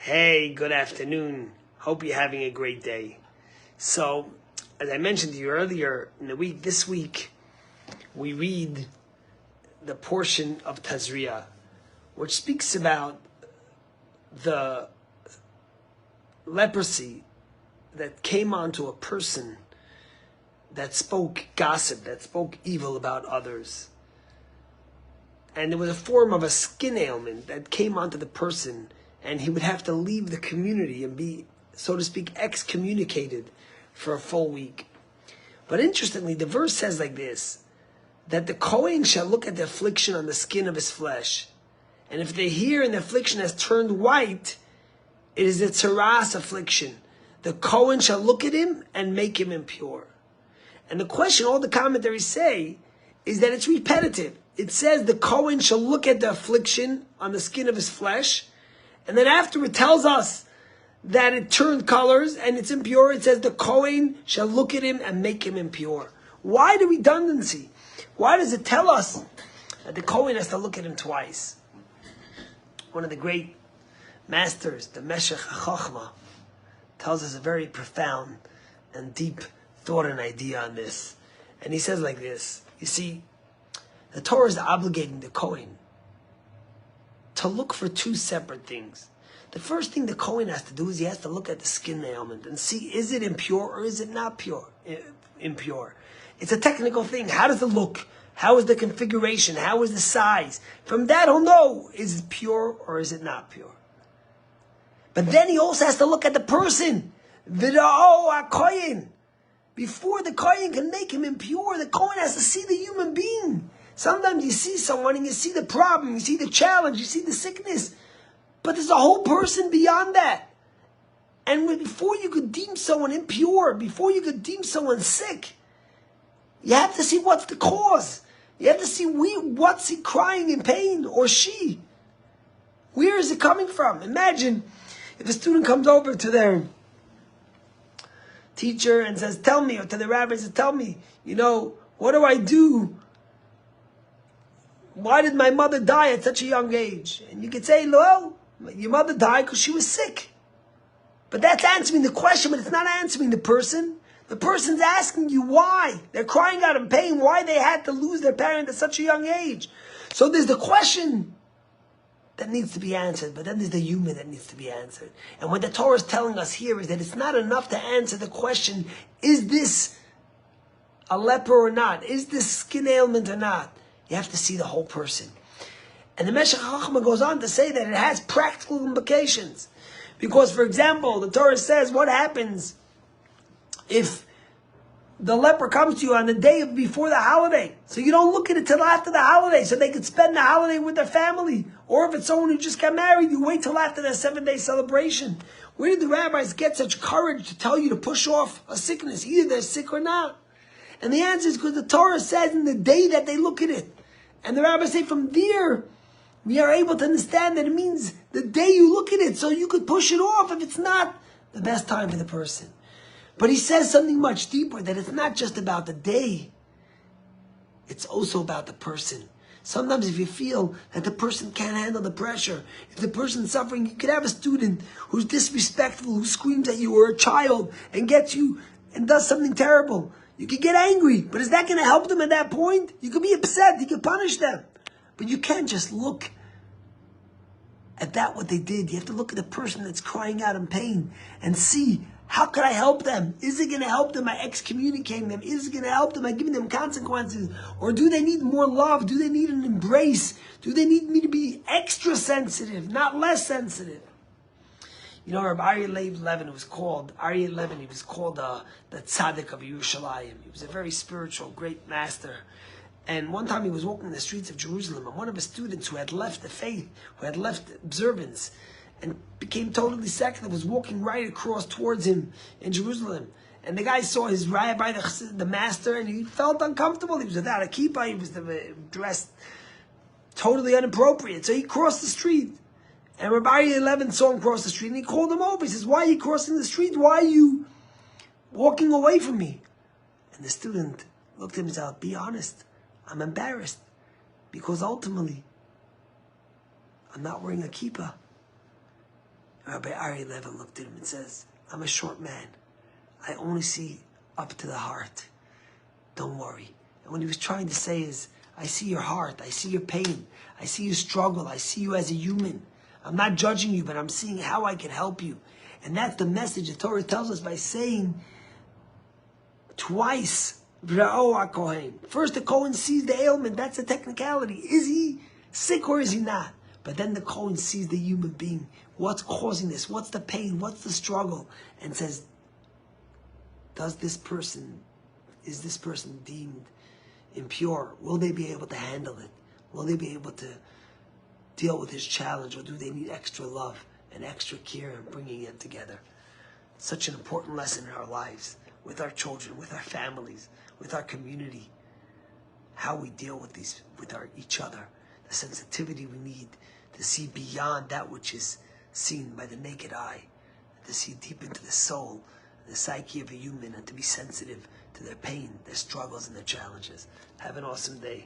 Hey, good afternoon. Hope you're having a great day. So, as I mentioned to you earlier in the week, this week, we read the portion of Tazria, which speaks about the leprosy that came onto a person that spoke gossip, that spoke evil about others. And it was a form of a skin ailment that came onto the person, and he would have to leave the community and be, so to speak, excommunicated for a full week. But interestingly, the verse says like this, that the Kohen shall look at the affliction on the skin of his flesh. And if the hair in the affliction has turned white, it is a tzaras affliction. The Kohen shall look at him and make him impure. And the question, all the commentaries say, is that it's repetitive. It says the Kohen shall look at the affliction on the skin of his flesh, and then after it tells us that it turned colors and it's impure, it says the Kohen shall look at him and make him impure. Why the redundancy? Why does it tell us that the Kohen has to look at him twice? One of the great masters, the Meshech HaChochma, tells us a very profound and deep thought and idea on this. And he says like this, you see, the Torah is obligating the Kohen to look for two separate things. The first thing the Kohen has to do is he has to look at the skin ailment and see, is it impure or is it not impure? It's a technical thing. How does it look? How is the configuration? How is the size? From that he'll know, is it pure or is it not pure? But then he also has to look at the person. V'ra'o HaKohen. Before the Kohen can make him impure, the Kohen has to see the human being. Sometimes you see someone and you see the problem, you see the challenge, you see the sickness. But there's a whole person beyond that. And before you could deem someone impure, before you could deem someone sick, you have to see what's the cause. You have to see what's he crying in pain, or she. Where is it coming from? Imagine if a student comes over to their teacher and says, tell me, or to the rabbi says, tell me, what do I do? Why did my mother die at such a young age? And you could say, well, your mother died because she was sick. But that's answering the question, but it's not answering the person. The person's asking you why. They're crying out in pain, why they had to lose their parent at such a young age. So there's the question that needs to be answered, but then there's the human that needs to be answered. And what the Torah is telling us here is that it's not enough to answer the question, is this a leper or not? Is this skin ailment or not? You have to see the whole person. And the Meshech HaChochma goes on to say that it has practical implications. Because, for example, the Torah says, what happens if the leper comes to you on the day before the holiday? So you don't look at it till after the holiday, so they could spend the holiday with their family. Or if it's someone who just got married, you wait till after their 7-day celebration. Where did the rabbis get such courage to tell you to push off a sickness, either they're sick or not? And the answer is because the Torah says in the day that they look at it. And the rabbis say from there, we are able to understand that it means the day you look at it, so you could push it off if it's not the best time for the person. But he says something much deeper, that it's not just about the day. It's also about the person. Sometimes if you feel that the person can't handle the pressure, if the person's suffering, you could have a student who's disrespectful, who screams at you, or a child, and gets you and does something terrible. You could get angry, but is that going to help them at that point? You could be upset, you could punish them. But you can't just look at that, what they did. You have to look at the person that's crying out in pain and see, how could I help them? Is it going to help them by excommunicating them? Is it going to help them by giving them consequences? Or do they need more love? Do they need an embrace? Do they need me to be extra sensitive, not less sensitive? Rabbi Aryeh Leib Levin was called, he was called the Tzaddik of Yerushalayim. He was a very spiritual, great master. And one time he was walking the streets of Jerusalem, and one of his students who had left the faith, who had left observance, and became totally secular, was walking right across towards him in Jerusalem. And the guy saw his rabbi, the master, and he felt uncomfortable. He was without a kippah, he was dressed totally inappropriate. So he crossed the street. And Rabbi Aryeh Levin saw him cross the street, and he called him over. He says, why are you crossing the street? Why are you walking away from me? And the student looked at him and said, be honest, I'm embarrassed. Because ultimately, I'm not wearing a kippah. Rabbi Ari Levin looked at him and says, I'm a short man. I only see up to the heart. Don't worry. And what he was trying to say is, I see your heart. I see your pain. I see your struggle. I see you as a human. I'm not judging you, but I'm seeing how I can help you. And that's the message the Torah tells us by saying twice, V'ra'o HaKohen. First, the Kohen sees the ailment. That's a technicality. Is he sick or is he not? But then the Kohen sees the human being. What's causing this? What's the pain? What's the struggle? And says, is this person deemed impure? Will they be able to handle it? Will they be able to deal with this challenge? Or do they need extra love and extra care in bringing them together? Such an important lesson in our lives, with our children, with our families, with our community. How we deal with each other. The sensitivity we need to see beyond that which is seen by the naked eye. To see deep into the soul, the psyche of a human, and to be sensitive to their pain, their struggles, and their challenges. Have an awesome day.